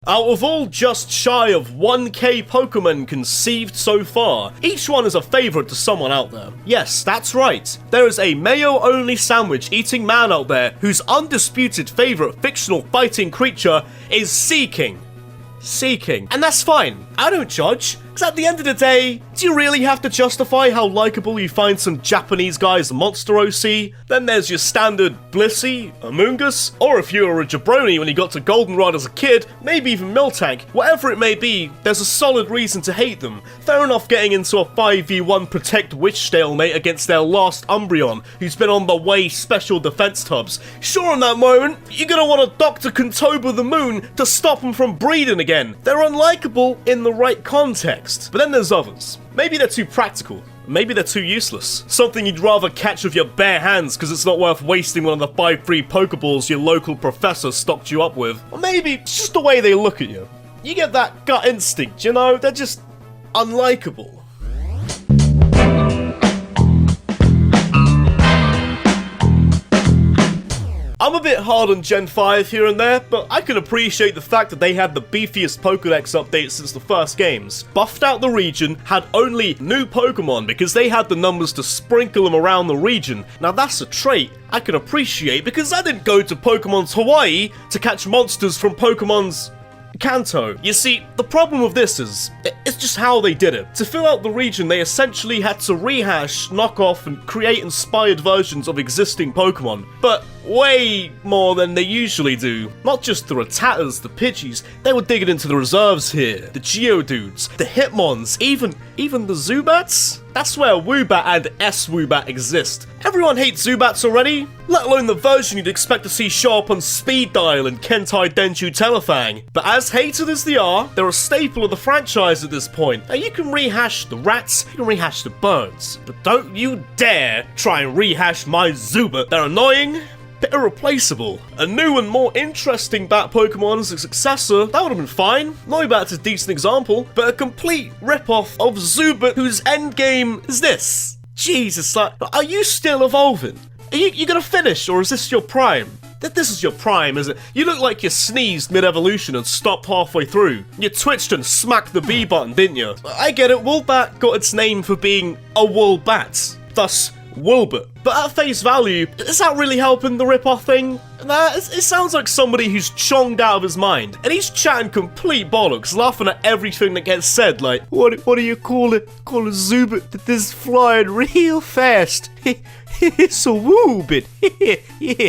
Out of all just shy of 1k Pokemon conceived so far, each one is a favourite to someone out there. Yes, that's right. There is a mayo-only sandwich-eating man out there whose undisputed favourite fictional fighting creature is Seeking. And that's fine. I don't judge, because at the end of the day, do you really have to justify how likeable you find some Japanese guy's Monster OC? Then there's your standard Blissey, Amoonguss, or if you were a jabroni when you got to Goldenrod as a kid, maybe even Miltank. Whatever it may be, there's a solid reason to hate them. Fair enough getting into a 5v1 Protect Witch stalemate against their last Umbreon, who's been on the way special defense tubs. Sure, in that moment, you're gonna want to Dr. Contoba the Moon to stop them from breeding again. They're unlikable in the right context. But then there's others. Maybe they're too practical. Maybe they're too useless. Something you'd rather catch with your bare hands because it's not worth wasting one of the 5 free Pokeballs your local professor stocked you up with. Or maybe it's just the way they look at you. You get that gut instinct, you know? They're just unlikable. I'm a bit hard on Gen 5 here and there, but I can appreciate the fact that they had the beefiest Pokédex update since the first games. Buffed out the region, had only new Pokémon because they had the numbers to sprinkle them around the region. Now that's a trait I can appreciate because I didn't go to Pokemon's Hawaii to catch monsters from Pokemon's Kanto. You see, the problem with this is, it's just how they did it. To fill out the region, they essentially had to rehash, knock off, and create inspired versions of existing Pokemon. But way more than they usually do. Not just the Rattatas, the Pidgeys, they were digging into the reserves here. The Geodudes, the Hitmons, even the Zubats? That's where Woobat and S-Woobat exist. Everyone hates Zubats already, let alone the version you'd expect to see show up on Speed Dial and Kentai Denju Telefang. But as hated as they are, they're a staple of the franchise at this point. Now you can rehash the rats, you can rehash the birds, but don't you dare try and rehash my Zubat. They're annoying, but irreplaceable. A new and more interesting Bat Pokemon as a successor, that would have been fine. Noibat's a decent example, but a complete rip-off of Zubat whose endgame is this. Jesus, like, are you still evolving? Are you gonna finish, or is this your prime? This is your prime, is it? You look like you sneezed mid-evolution and stopped halfway through. You twitched and smacked the B button, didn't you? I get it, Woobat got its name for being a Woolbat, thus Woobat. But at face value, is that really helping the rip-off thing? Nah, it sounds like somebody who's chonged out of his mind. And he's chatting complete bollocks, laughing at everything that gets said, like, what do you call it? Call it Zubat that is flying real fast. It's a Woobit.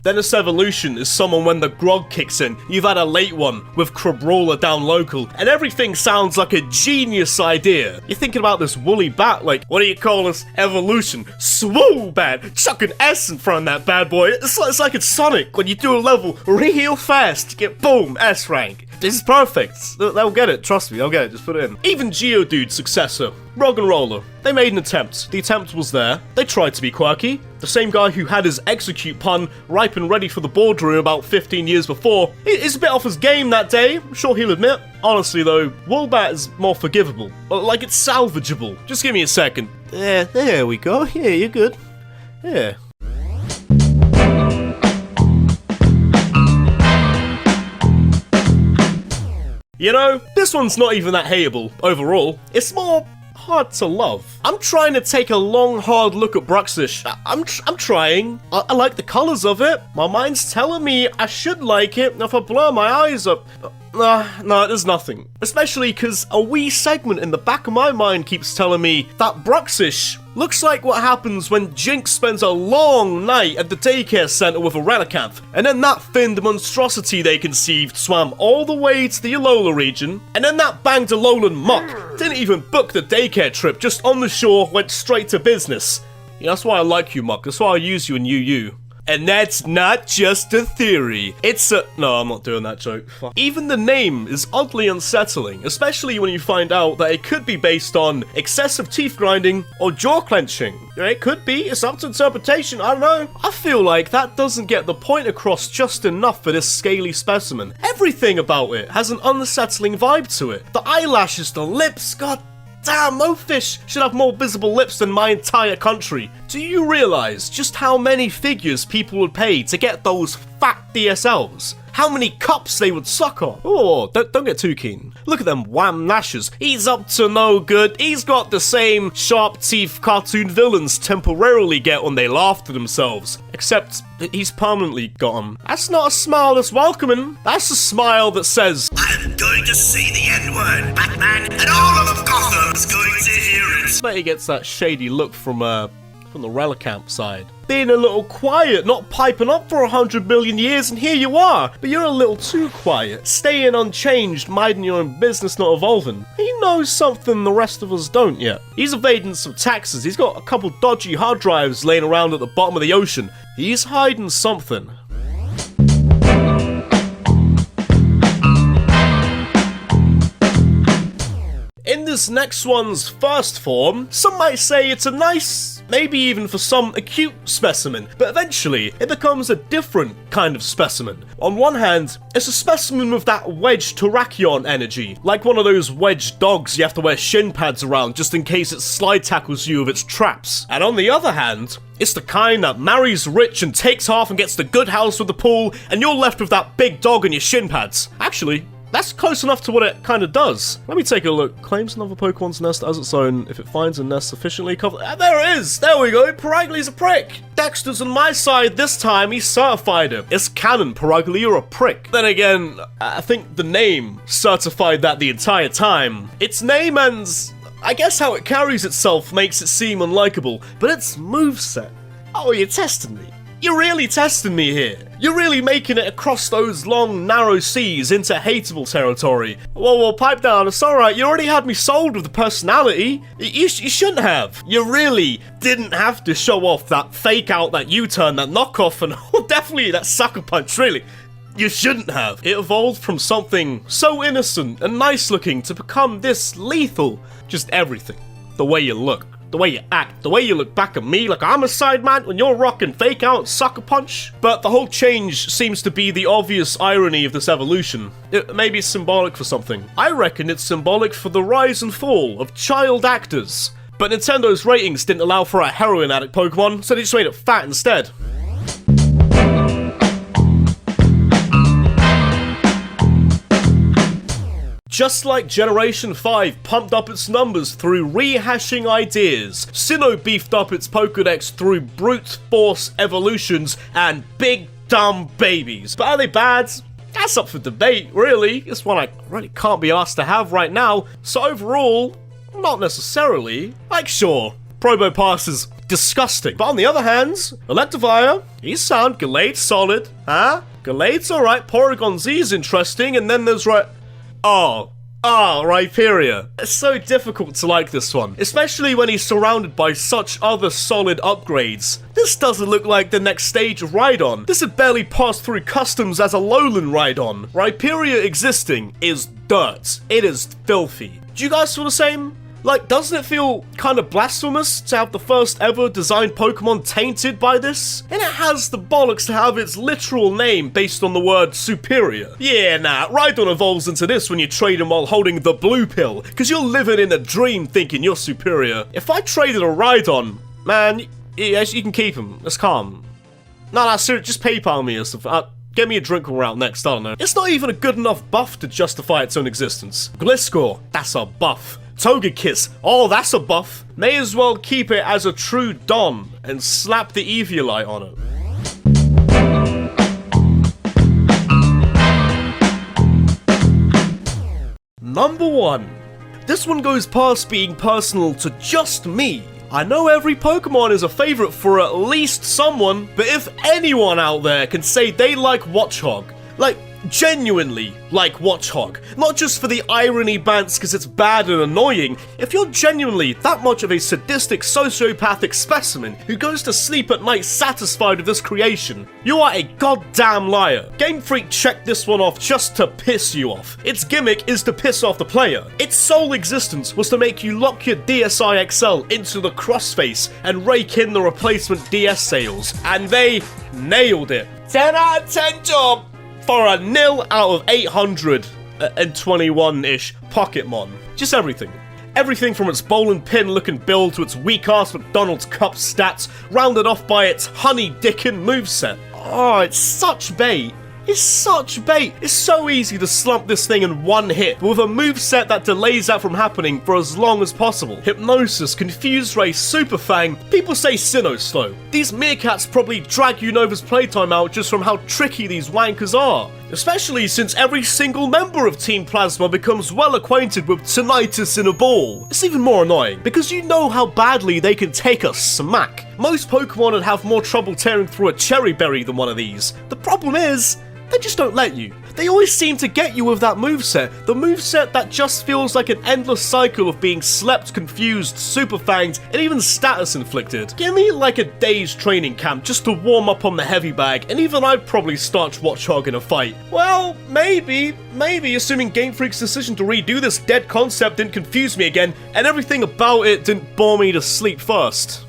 Then this evolution is someone when the grog kicks in. You've had a late one with Crabrawler down local, and everything sounds like a genius idea. You're thinking about this woolly bat, like, what do you call this evolution? Swoobat! Chuck an S in front of that bad boy. It's like it's Sonic when you do a level real fast, you get boom, S rank. This is perfect. They'll get it, trust me, they'll get it, just put it in. Even Geodude's successor, Roggenrola. They made an attempt. The attempt was there. They tried to be quirky. The same guy who had his execute pun ripe and ready for the boardroom about 15 years before is a bit off his game that day, I'm sure he'll admit. Honestly though, Woobat is more forgivable. Like it's salvageable. Just give me a second. There we go. Yeah, you're good. Yeah. You know, this one's not even that hateable overall. It's more hard to love. I'm trying to take a long, hard look at Bruxish. I'm trying. I like the colors of it. My mind's telling me I should like it. If I blur my eyes up... No, there's nothing. Especially because a wee segment in the back of my mind keeps telling me that Bruxish looks like what happens when Jinx spends a long night at the daycare center with a Relicanth, and then that finned monstrosity they conceived swam all the way to the Alola region, and then that banged Alolan muck didn't even book the daycare trip, just on the shore went straight to business. Yeah, that's why I like you, Muck. That's why I use you in UU. And that's not just a theory. It's a... No, I'm not doing that joke. Fuck. Even the name is oddly unsettling, especially when you find out that it could be based on excessive teeth grinding or jaw clenching. It could be. It's up to interpretation. I don't know. I feel like that doesn't get the point across just enough for this scaly specimen. Everything about it has an unsettling vibe to it. The eyelashes, the lips, god damn, no fish should have more visible lips than my entire country. Do you realise just how many figures people would pay to get those fat DSLs? how many cups they would suck on. Oh, don't get too keen. Look at them wham nashers. He's up to no good. He's got the same sharp teeth cartoon villains temporarily get when they laugh to themselves. Except that he's permanently got them. That's not a smile that's welcoming. That's a smile that says, I'm going to say the N-word, Batman, and all of Gotham's going to hear it. but he gets that shady look from the Relicamp side. Being a little quiet, not piping up for 100 million years, and here you are. But you're a little too quiet, staying unchanged, minding your own business, not evolving. He knows something the rest of us don't yet. He's evading some taxes. He's got a couple dodgy hard drives laying around at the bottom of the ocean. He's hiding something. In this next one's first form, some might say it's a nice, maybe even for some acute specimen, but eventually it becomes a different kind of specimen. On one hand, it's a specimen with that wedged Terrakion energy, like one of those wedged dogs you have to wear shin pads around just in case it slide tackles you with its traps. And on the other hand, it's the kind that marries rich and takes half and gets the good house with the pool, and you're left with that big dog and your shin pads. Actually, that's close enough to what it kind of does. Let me take a look. Claims another Pokemon's nest as its own if it finds a nest sufficiently covered. There it is! There we go! Purugly's a prick! Dexter's on my side this time. He certified it. It's canon, Purugly, you're a prick. Then again, I think the name certified that the entire time. Its name and I guess how it carries itself makes it seem unlikable, but its moveset. Oh, you're testing me. You're really testing me here. You're really making it across those long, narrow seas into hateable territory. Whoa, pipe down. It's alright. You already had me sold with the personality. You shouldn't have. You really didn't have to show off that fake out, that U-turn, that knockoff, and definitely that sucker punch, really. You shouldn't have. It evolved from something so innocent and nice looking to become this lethal. Just everything. The way you look. The way you act, the way you look back at me like I'm a sideman when you're rocking fake out sucker punch. But the whole change seems to be the obvious irony of this evolution. Maybe it's symbolic for something. I reckon it's symbolic for the rise and fall of child actors. But Nintendo's ratings didn't allow for a heroin addict Pokemon, so they just made it fat instead. Just like Generation 5 pumped up its numbers through rehashing ideas, Sinnoh beefed up its Pokédex through brute force evolutions and big dumb babies. But are they bad? That's up for debate, really. It's one I really can't be asked to have right now. So overall, not necessarily. Like sure, Probopass is disgusting. But on the other hand, Electivire, he's sound, Gallade's solid. Huh? Gallade's alright, Porygon Z's interesting, and then there's Rhyperior. It's so difficult to like this one, especially when he's surrounded by such other solid upgrades. This doesn't look like the next stage of Rhydon. This had barely passed through customs as a lowland Rhydon. Rhyperior existing is dirt. It is filthy. Do you guys feel the same? Like, doesn't it feel kind of blasphemous to have the first ever designed Pokemon tainted by this? And it has the bollocks to have its literal name based on the word superior. Yeah, nah, Rhydon evolves into this when you trade him while holding the blue pill, because you're living in a dream thinking you're superior. If I traded a Rhydon, man, yeah, you can keep him. It's calm. Nah, seriously, just PayPal me or something. Get me a drink when we're out next, I don't know. It's not even a good enough buff to justify its own existence. Gliscor, that's a buff. Togekiss, oh that's a buff. May as well keep it as a true Don and slap the Eviolite on it. Number 1. This one goes past being personal to just me. I know every Pokemon is a favourite for at least someone, but if anyone out there can say they like Watchog, like genuinely like Watchog, not just for the irony bants because it's bad and annoying, if you're genuinely that much of a sadistic sociopathic specimen who goes to sleep at night satisfied with this creation, you are a goddamn liar. Game Freak checked this one off just to piss you off. Its gimmick is to piss off the player. Its sole existence was to make you lock your DSi XL into the crossface and rake in the replacement DS sales, and they nailed it. 10 out of 10 job! For a 0 out of 821-ish Pokémon. Just everything. Everything from its bowl and pin looking build to its weak-ass McDonald's Cup stats, rounded off by its honey dickin' moveset. Oh, it's such bait. is such bait. It's so easy to slump this thing in one hit, but with a moveset that delays that from happening for as long as possible. Hypnosis, Confused Ray, Super Fang, people say Sinnoh's slow. These meerkats probably drag Unova's playtime out just from how tricky these wankers are. Especially since every single member of Team Plasma becomes well acquainted with tinnitus in a ball. It's even more annoying, because you know how badly they can take a smack. Most Pokemon would have more trouble tearing through a cherry berry than one of these. The problem is, they just don't let you. They always seem to get you with that moveset. The moveset that just feels like an endless cycle of being slept, confused, super fanged, and even status inflicted. Give me like a day's training camp just to warm up on the heavy bag, and even I'd probably start Watchog in a fight. Well, maybe, assuming Game Freak's decision to redo this dead concept didn't confuse me again, and everything about it didn't bore me to sleep first.